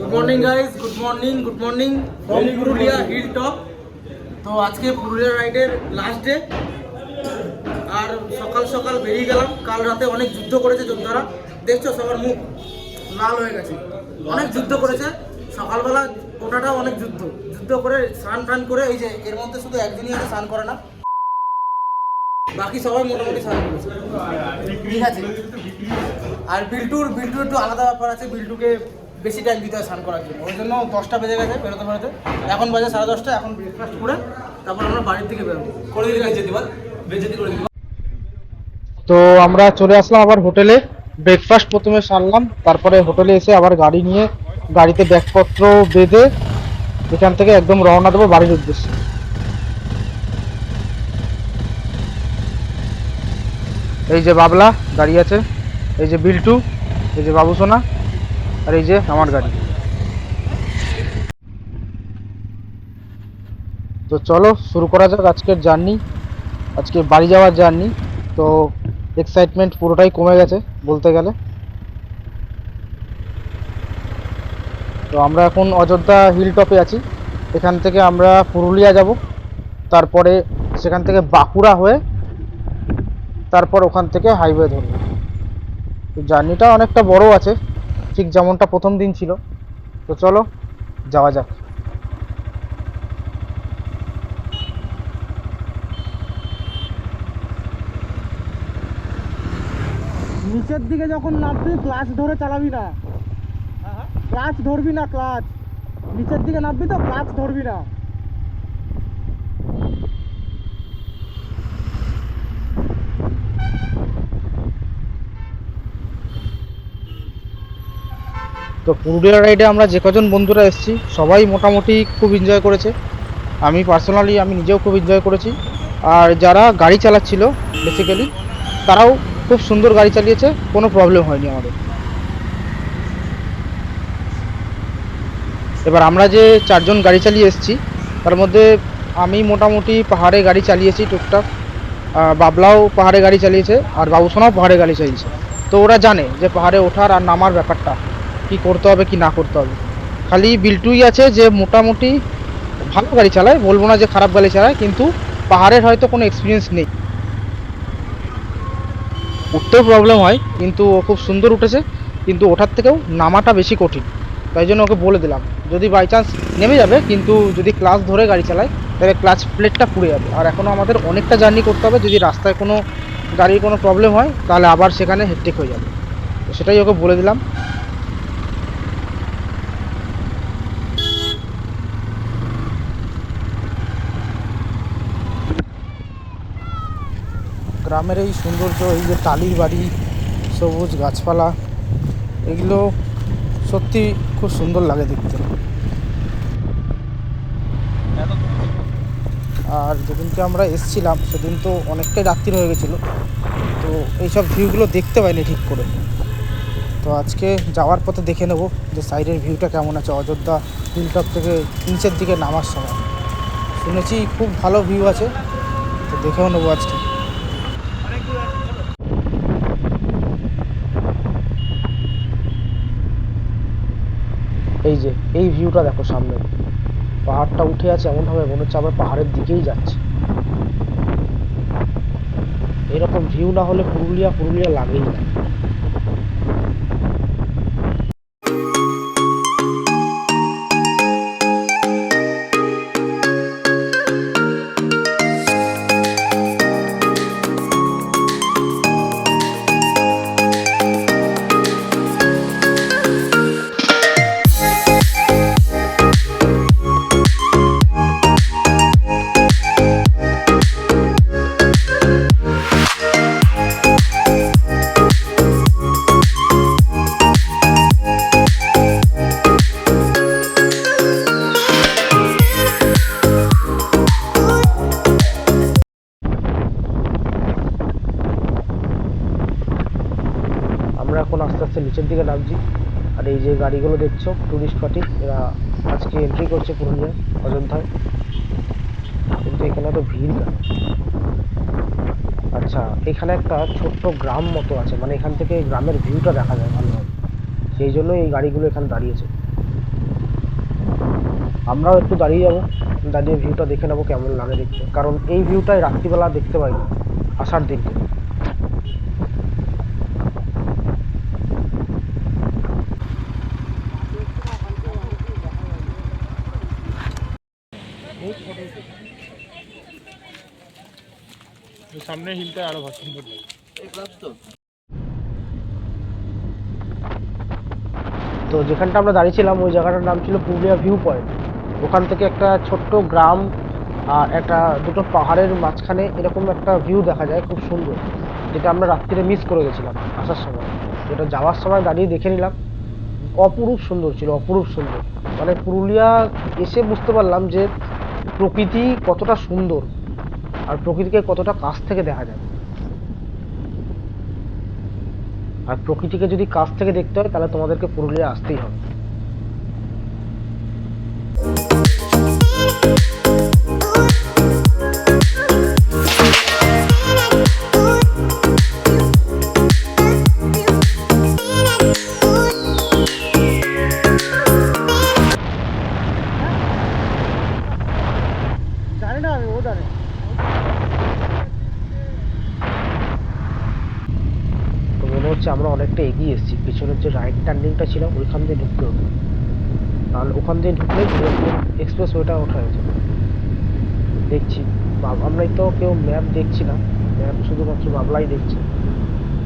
Good morning guys, good morning from Purulia hill top. তো আজকে পুরুলিয়া রাইডের লাস্ট ডে, আর সকাল সকাল বেরিয়ে গেলাম। কাল রাতে অনেক যুদ্ধ করেছে যোদ্ধারা, দেখছো সবার মুখ লাল হয়ে গেছে। অনেক যুদ্ধ করেছে সকালবেলা, ওটাটাও অনেক যুদ্ধ করে স্নান টান করে, এই যে এর মধ্যে শুধু একদিনই আছে স্নান করে না, বাকি সবাই মোটামুটি স্নান করেছে, ঠিক আছে। আর বিল্টুর একটু আলাদা ব্যাপার আছে, বিল্টুকে বেশি টাইম দিতে হয় স্নান করার জন্য, ওই জন্য 10টা বেজে গেছে বেরোতে। এখন বাজে 10:30। এখন ব্রেকফাস্ট করে তারপর আমরা বাড়ির দিকে বেরোবো। করে দিলে বেজেতি করে দিবি। তো আমরা চলে আসলাম আবার হোটেলে। ব্রেকফাস্ট প্রথমে সারলাম, তারপরে হোটেলে এসে আবার গাড়ি নিয়ে গাড়িতে ব্যাগপত্র বেঁধে এখান থেকে একদম রওনা দেবো বাড়ির উদ্দেশ্যে। এই যে বাবলা গাড়ি আছে, এই যে বিল্টু, এই যে বাবু সোনা, আর এই যে আমার গাড়ি। তো চলো শুরু করা যাক আজকের জার্নি, আজকে বাড়ি যাওয়ার জার্নি। তো এক্সাইটমেন্ট পুরোটাই কমে গেছে বলতে গেলে। তো আমরা এখন অযোধ্যা হিল টপে আছি, এখান থেকে আমরা পুরুলিয়া যাব, তারপরে সেখান থেকে বাঁকুড়া হয়ে তারপর ওখান থেকে হাইওয়ে ধরব। তো জার্নিটা অনেকটা বড় আছে, ঠিক যেমনটা প্রথম দিন ছিল। তো চলো যাওয়া যাক। নিচের দিকে যখন নামবি ক্লাচ ধরে চালাবি না, ক্লাচ ধরবি না, ক্লাচ নিচের দিকে নামবি তো ক্লাচ ধরবি না। তো পুরুলিয়া রাইডে আমরা যে কজন বন্ধুরা এসেছি সবাই মোটামুটি খুব এনজয় করেছে। আমি পার্সোনালি নিজেও খুব এনজয় করেছি। আর যারা গাড়ি চালাচ্ছিল বেসিক্যালি তারাও খুব সুন্দর গাড়ি চালিয়েছে, কোনো প্রবলেম হয়নি আমাদের। এবার আমরা যে চারজন গাড়ি চালিয়ে এসেছি তার মধ্যে আমি মোটামুটি পাহাড়ে গাড়ি চালিয়েছি টুকটাক, বাবলাও পাহাড়ে গাড়ি চালিয়েছে, আর বাবুসোনাও পাহাড়ে গাড়ি চালিয়েছে। তো ওরা জানে যে পাহাড়ে ওঠার আর নামার ব্যাপারটা কি করতে হবে কি না করতে হবে। খালি বিল্টুই আছে যে মোটামুটি ভালো গাড়ি চালায়, বলবো না যে খারাপ গাড়ি চালায়, কিন্তু পাহাড়ের হয়তো কোনো এক্সপিরিয়েন্স নেই। উঠতেও প্রবলেম হয়, কিন্তু ও খুব সুন্দর উঠেছে, কিন্তু ওঠার থেকেও নামাটা বেশি কঠিন। তাই জন্য ওকে বলে দিলাম যদি বাই চান্স নেমে যাবে, কিন্তু যদি ক্লাচ ধরে গাড়ি চালায় তাহলে ক্লাচ প্লেটটা পুড়ে যাবে। আর এখনও আমাদের অনেকটা জার্নি করতে হবে, যদি রাস্তায় কোনো গাড়ির কোনো প্রবলেম হয় তাহলে আবার সেখানে হেডটেক হয়ে যাবে। তো সেটাই ওকে বলে দিলাম। গ্রামের এই সৌন্দর্য, এই যে টালির বাড়ি, সবুজ গাছপালা, এগুলো সত্যি খুব সুন্দর লাগে দেখতে। আর যেদিনকে আমরা এসছিলাম সেদিন তো অনেকটাই রাত্রি হয়ে গেছিলো, তো এইসব ভিউগুলো দেখতে পাইনি ঠিক করে। তো আজকে যাওয়ার পথে দেখে নেব যে সাইডের ভিউটা কেমন আছে অযোধ্যা হিলটপ থেকে নিচের দিকে নামার সময়। শুনেছি খুব ভালো ভিউ আছে, তো দেখেও নেবো আজকে। এই যে এই ভিউটা দেখো, সামনে পাহাড়টা উঠে আছে এমনভাবে মনে হচ্ছে আমরা পাহাড়ের দিকেই যাচ্ছি। এরকম ভিউ না হলে পুরুলিয়া লাগেই না। আমরা এখন আস্তে আস্তে নিচের দিকে নামছি। আর এই যে গাড়িগুলো দেখছো টুরিস্ট পার্টি, এরা আজকে এন্ট্রি করছে পুরুলিয়া অযোধ্যায়। কিন্তু এখানে তো ভিড় না। আচ্ছা, এখানে একটা ছোট্ট গ্রাম মতো আছে, মানে এখান থেকে গ্রামের ভিউটা দেখা যায় ভালোভাবে, সেই জন্য এই গাড়িগুলো এখানে দাঁড়িয়েছে। আমরাও একটু দাঁড়িয়ে যাবো, দাঁড়িয়ে ভিউটা দেখে নেবো কেমন লাগে দেখতে, কারণ এই ভিউটাই রাত্রিবেলা দেখতে পাই আসার দিনকে। সামনে হিলটা আরো সুন্দর লাগে। তো যেখানটা আমরা দাঁড়িয়েছিলাম ওই জায়গাটার নাম ছিল পুরুলিয়া ভিউ পয়েন্ট। ওখান থেকে একটা ছোট্ট গ্রাম আর একটা দুটো পাহাড়ের মাঝখানে এরকম একটা ভিউ দেখা যায়, খুব সুন্দর, যেটা আমরা রাত্রিরে মিস করে গেছিলাম আসার সময়। যেটা যাওয়ার সময় দাঁড়িয়ে দেখে নিলাম, অপরূপ সুন্দর ছিল, অপরূপ সুন্দর। মানে পুরুলিয়া এসে বুঝতে পারলাম যে প্রকৃতি কতটা সুন্দর আর প্রকৃতিকে কতটা কাছ থেকে দেখা যায়। আর প্রকৃতিকে যদি কাছ থেকে দেখতে হয় তাহলে তোমাদেরকে পুরুলিয়া আসতেই হবে। জানি না আমি, ও জানে। তো মনে হচ্ছে আমরা অনেকটা এগিয়ে এসেছি, পিছনের যে রাইট টার্নিংটা ছিল ওইখান দিয়ে ঢুকতে হবে, তাহলে ওখান দিয়ে ঢুকলে এক্সপ্রেস ওয়েটা ওঠা হয়েছে। দেখছি আমরাই তো কেউ ম্যাপ দেখছি না, ম্যাপ শুধুমাত্র বাবলাই দেখছি।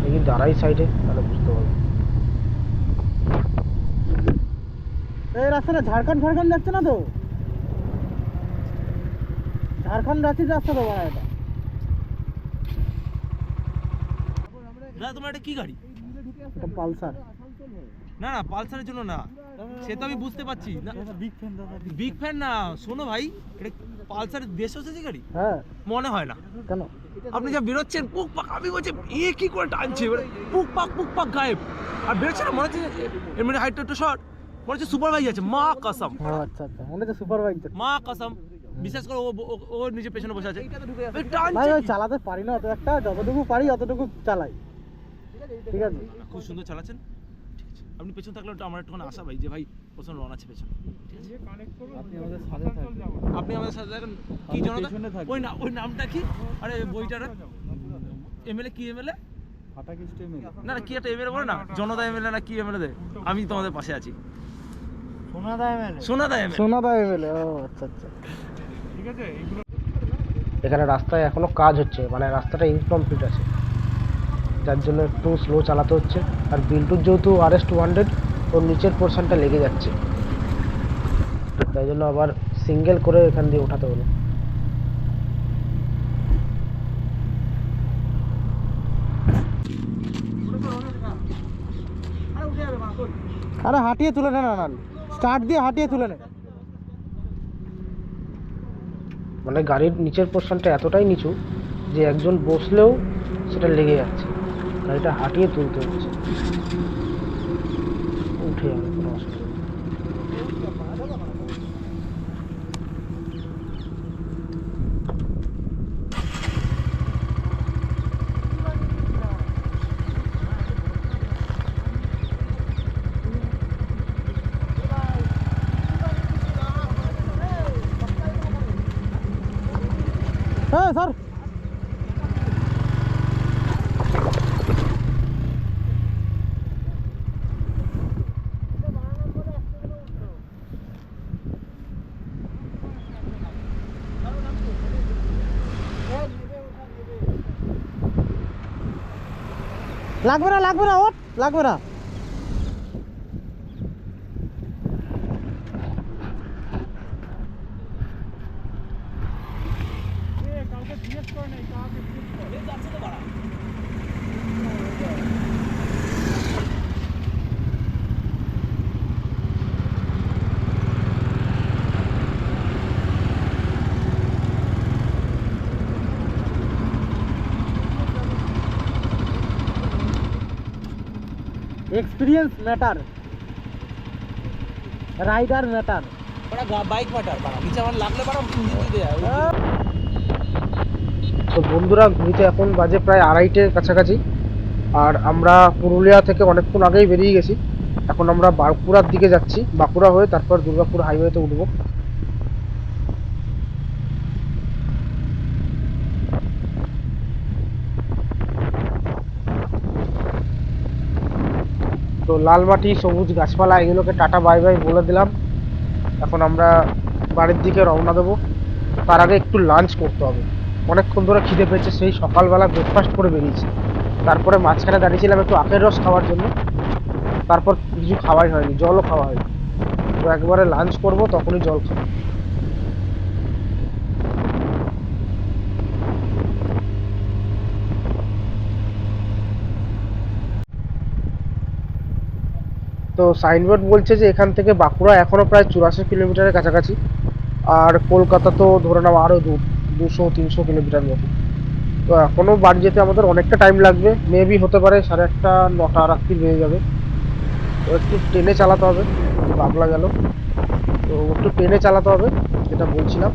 দেখি দাঁড়াই সাইডে, তাহলে বুঝতে পারবো। এই রাস্তাটা ঝাড়খণ্ড যাচ্ছে না তো? ঝাড়খণ্ড রাঁচির রাস্তা তো বাড়া এটা। দাদা তোমার এটা কি গাড়ি? এটা পালসার। না না, পালসারের জন্য না, সে তো আমি বুঝতে পারছি না। বিগ ফ্যান না, শোনো ভাই, এটা পালসারের দেশ হচ্ছে গাড়ি। হ্যাঁ। মনে হয় না। কেন? আপনি যা বেরোচ্ছেন পুক পাক, আমি বলছি এ কি করে টানছে, এবারে পুক পাক গায়েব। আর বেরোচ্ছে না, মনে হচ্ছে এমনি হাইট একটু শর্ট, মনে হচ্ছে সুপার বাইক আছে, মা কসম। ও আচ্ছা আচ্ছা, মনে হচ্ছে সুপার বাইক। মা কসম, বিশেষ করে ও নিজে পেছনে বসে আছে। ভাই ওই চালাতে পারি না অত একটা, যতটুকু পারি অতটুকু চালাই। ঠিক আছে, খুব সুন্দর চালাচ্ছেন। ঠিক আছে, আপনি পেছনে থাকলে আমার একটুখানি আশা ভাই যে ভাই প্রচন্ড রন আছে পেছনে। ঠিক আছে, আপনি আমাদের সাথে থাকেন। কি জনতা, ওই নামটা কি? আরে বইটার এমএলএ কি এমএলএ? না কি একটা এমএলএ বলে না, জনতা এমএলএ না কি এমএলএ? আমি তোমাদের পাশে আছি। সোনাদা এমএলএ। ও আচ্ছা আচ্ছা। ঠিক আছে, এখানে রাস্তায় এখনো কাজ হচ্ছে, মানে রাস্তাটা ইনকমপ্লিট আছে, যার জন্য একটু স্লো চালাতে হচ্ছে। আর বিল্টুর যেহেতু RS200, ওর নিচের পোর্শনটা লেগে যাচ্ছে, তাই জন্য আবার সিঙ্গেল করে এখান দিয়ে ওঠাতে হলো। আরে হাঁটিয়ে তুলে নে না, স্টার্ট দিয়ে হাঁটিয়ে তুলে নে। মানে গাড়ির নিচের পোর্শনটা এতটাই নিচু যে একজন বসলেও সেটা লেগে যাচ্ছে, গাড়িটা হাঁটিয়ে তুলতে হচ্ছে। উঠে যাবে, কোনো অসুবিধা নেই। হ্যাঁ স্যার। লাগবে না ওট, লাগবে না। কাউকে জিজ্ঞেস করে নেই, কাউকে জিজ্ঞেস করে যাচ্ছে তো বাড়া। Experience matter, rider matter. Bike matter, নিচে আমার লাগলে তো বন্ধুরা, ঘুরিতে এখন বাজে প্রায় 2:30-এর কাছাকাছি, আর আমরা পুরুলিয়া থেকে অনেকক্ষণ আগেই বেরিয়ে গেছি। এখন আমরা বাঁকুড়ার দিকে যাচ্ছি, বাঁকুড়া হয়ে তারপর দুর্গাপুর হাইওয়েতে উঠবো। তো লাল মাটি, সবুজ গাছপালা, এগুলোকে টাটা বাই বাই বলে দিলাম। এখন আমরা বাড়ির দিকে রওনা দেবো। তার আগে একটু লাঞ্চ করতে হবে, অনেকক্ষণ ধরে খিদে পেয়েছে, সেই সকালবেলা ব্রেকফাস্ট করে বেরিয়েছি। তারপরে মাঝখানে দাঁড়িয়েছিলাম একটু আখের রস খাওয়ার জন্য, তারপর কিছু খাওয়াই হয়নি, জলও খাওয়া হয়নি। তো একবারে লাঞ্চ করব, তখনই জল খাবো। তো সাইনবোর্ড বলছে যে এখান থেকে বাঁকুড়া এখনো প্রায় 84 কিলোমিটারের কাছাকাছি, আর কলকাতা তো ধরে নাও আরও দূর, 200-300 কিলোমিটার মতো। তো এখনো বাড়ি যেতে আমাদের অনেকটা টাইম লাগবে, মেবি হতে পারে 8:30 9টা রাত্রি বেজে যাবে। তো একটু ট্রেনে চালাতে হবে, বাবলা গেল, তো একটু ট্রেনে চালাতে হবে যেটা বলছিলাম,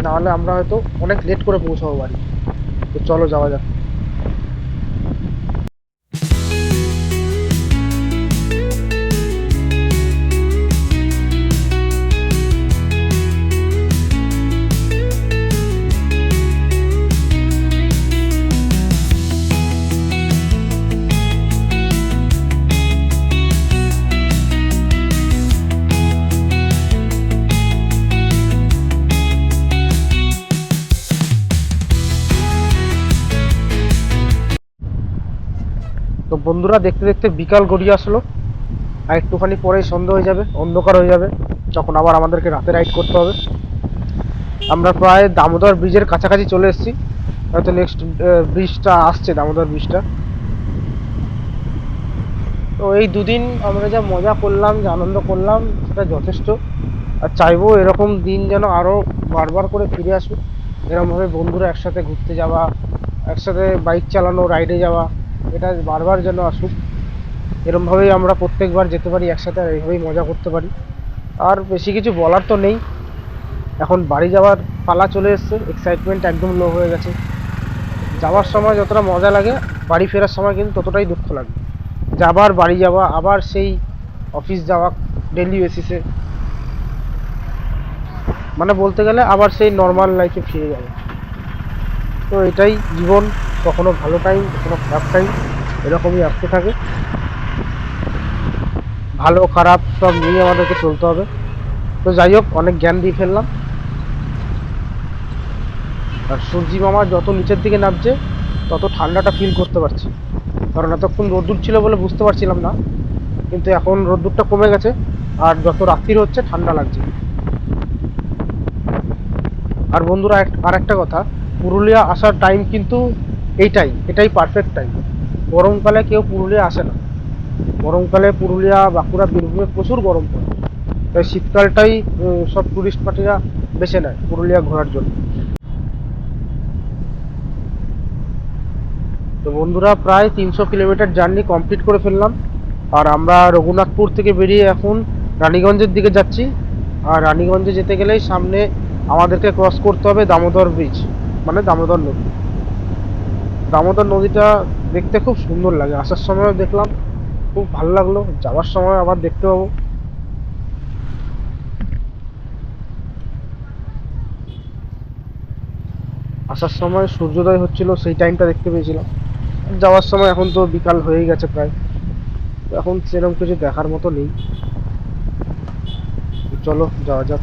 নাহলে আমরা হয়তো অনেক লেট করে পৌঁছাবো বাড়ি। তো চলো যাওয়া যাক। তো বন্ধুরা, দেখতে দেখতে বিকাল গড়িয়ে আসলো, আর একটুখানি পরেই সন্ধ্যা হয়ে যাবে, অন্ধকার হয়ে যাবে, তখন আবার আমাদেরকে রাতে রাইড করতে হবে। আমরা প্রায় দামোদর ব্রিজের কাছাকাছি চলে এসেছি, হয়তো নেক্সট ব্রিজটা আসছে, দামোদর ব্রিজটা। তো এই দুদিন আমরা যা মজা করলাম, যা আনন্দ করলাম, সেটা যথেষ্ট। আর চাইবো এরকম দিন যেন আরও বারবার করে ফিরে আসুক, এরকমভাবে বন্ধুরা একসাথে ঘুরতে যাওয়া, একসাথে বাইক চালানো, রাইডে যাওয়া, এটা বারবার যেন আসুক। এরকমভাবেই আমরা প্রত্যেকবার যেতে পারি একসাথে, আর এইভাবেই মজা করতে পারি। আর বেশি কিছু বলার তো নেই, এখন বাড়ি যাওয়ার পালা চলে এসছে, এক্সাইটমেন্ট একদম লো হয়ে গেছে। যাওয়ার সময় যতটা মজা লাগে, বাড়ি ফেরার সময় কিন্তু ততটাই দুঃখ লাগে, যে আবার বাড়ি যাওয়া, আবার সেই অফিস যাওয়া ডেইলি বেসিসে, মানে বলতে গেলে আবার সেই নর্মাল লাইফে ফিরে যাবে। তো এটাই জীবন, কখনো ভালো টাইম, কখনো খারাপ টাইম, এরকমই আসতে থাকে। ভালো খারাপ সব নিয়ে আমাদেরকে চলতে হবে। তো যাই হোক, অনেক জ্ঞান দিয়ে ফেললাম। আর সূর্যি মামা যত নিচের দিকে নামছে, তত ঠান্ডাটা ফিল করতে পারছি, কারণ এতক্ষণ রোদ্দুর ছিল বলে বুঝতে পারছিলাম না, কিন্তু এখন রোদ্দুরটা কমে গেছে, আর যত রাত্রির হচ্ছে ঠান্ডা লাগছে। আর বন্ধুরা, আর একটা কথা, পুরুলিয়া আসার টাইম কিন্তু এটাই পারফেক্ট টাইম। গরমকালে কেউ পুরুলিয়া আসে না, গরমকালে পুরুলিয়া, বাঁকুড়া, বীরভূমে প্রচুর গরম পড়ে, তাই শীতকালটাই সব টুরিস্ট পার্টিরা বেছে নেয় পুরুলিয়া ঘোরার জন্য। তো বন্ধুরা, প্রায় 300 কিলোমিটার জার্নি কমপ্লিট করে ফেললাম, আর আমরা রঘুনাথপুর থেকে বেরিয়ে এখন রানীগঞ্জের দিকে যাচ্ছি। আর রানীগঞ্জে যেতে গেলেই সামনে আমাদেরকে ক্রস করতে হবে দামোদর ব্রিজ, মানে দামোদর নদী। দামোদর নদীটা দেখতে খুব সুন্দর লাগে, আসার সময়ও দেখলাম, খুব ভালো লাগলো, যাওয়ার সময় আবার দেখতে পাবো। আসার সময় সূর্যোদয় হচ্ছিল, সেই টাইমটা দেখতে পেয়েছিলাম। যাওয়ার সময় এখন তো বিকাল হয়েই গেছে প্রায়, এখন সেরকম কিছু দেখার মতো নেই। চলো যাওয়া যাক।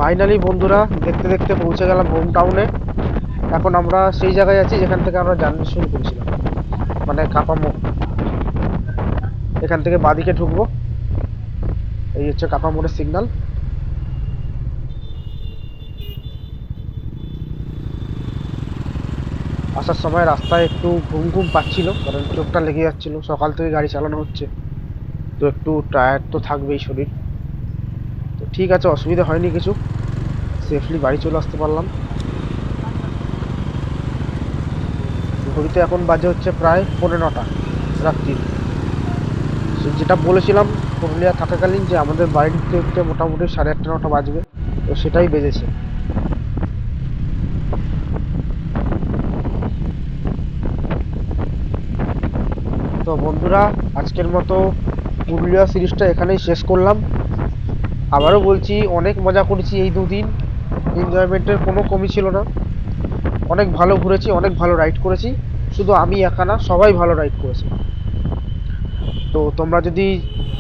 ফাইনালি বন্ধুরা দেখতে দেখতে পৌঁছে গেলাম হোম টাউনে। এখন আমরা সেই জায়গায় আছি যেখান থেকে আমরা জার্নি শুরু করেছিলাম, মানে কাপামোড়। এখান থেকে বাদিকে ঢুকবো, এই হচ্ছে কাপামোড়ের সিগন্যাল। আসার সময় রাস্তায় একটু ঘুম ঘুম পাচ্ছিল, কারণ চোখটা লেগে যাচ্ছিল, সকাল থেকে গাড়ি চালানো হচ্ছে, তো একটু টায়ার্ড তো থাকবেই শরীর। তো ঠিক আছে, অসুবিধা হয়নি কিছু, সেফলি বাড়ি চলে আসতে পারলাম। ঘড়িতে এখন বাজে হচ্ছে প্রায় 9:45 রাত্রির। যেটা বলেছিলাম পুরুলিয়া থাকাকালীন যে আমাদের বাড়ি ঢুকতে ঢুকতে মোটামুটি 8:30 9টা বাজবে, তো সেটাই বেজেছে। তো বন্ধুরা, আজকের মতো পুরুলিয়া সিরিজটা এখানেই শেষ করলাম। আবারও বলছি, অনেক মজা করেছি এই দুদিন, এনজয়মেন্টের কোনো কমি ছিল না। অনেক ভালো ঘুরেছি, অনেক ভালো রাইড করেছি, শুধু আমি একা না, সবাই ভালো রাইড করেছে। তো তোমরা যদি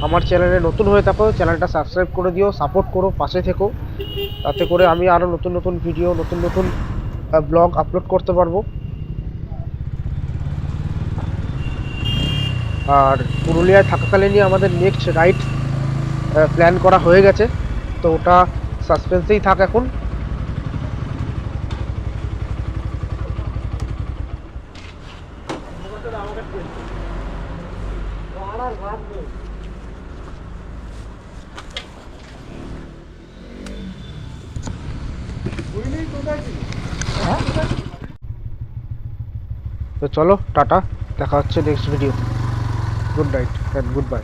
আমার চ্যানেলে নতুন হয়ে থাকো, চ্যানেলটা সাবস্ক্রাইব করে দিও, সাপোর্ট করো, পাশে থেকো, তাতে করে আমি আরও নতুন নতুন ভিডিও, নতুন নতুন ব্লগ আপলোড করতে পারবো। আর পুরুলিয়ায় থাকাকালীনই আমাদের নেক্সট রাইড প্ল্যান করা হয়ে গেছে, তো ওটা সাসপেন্সেই থাক এখন। তো চলো, টাটা, দেখা হচ্ছে next video. Good night and good bye.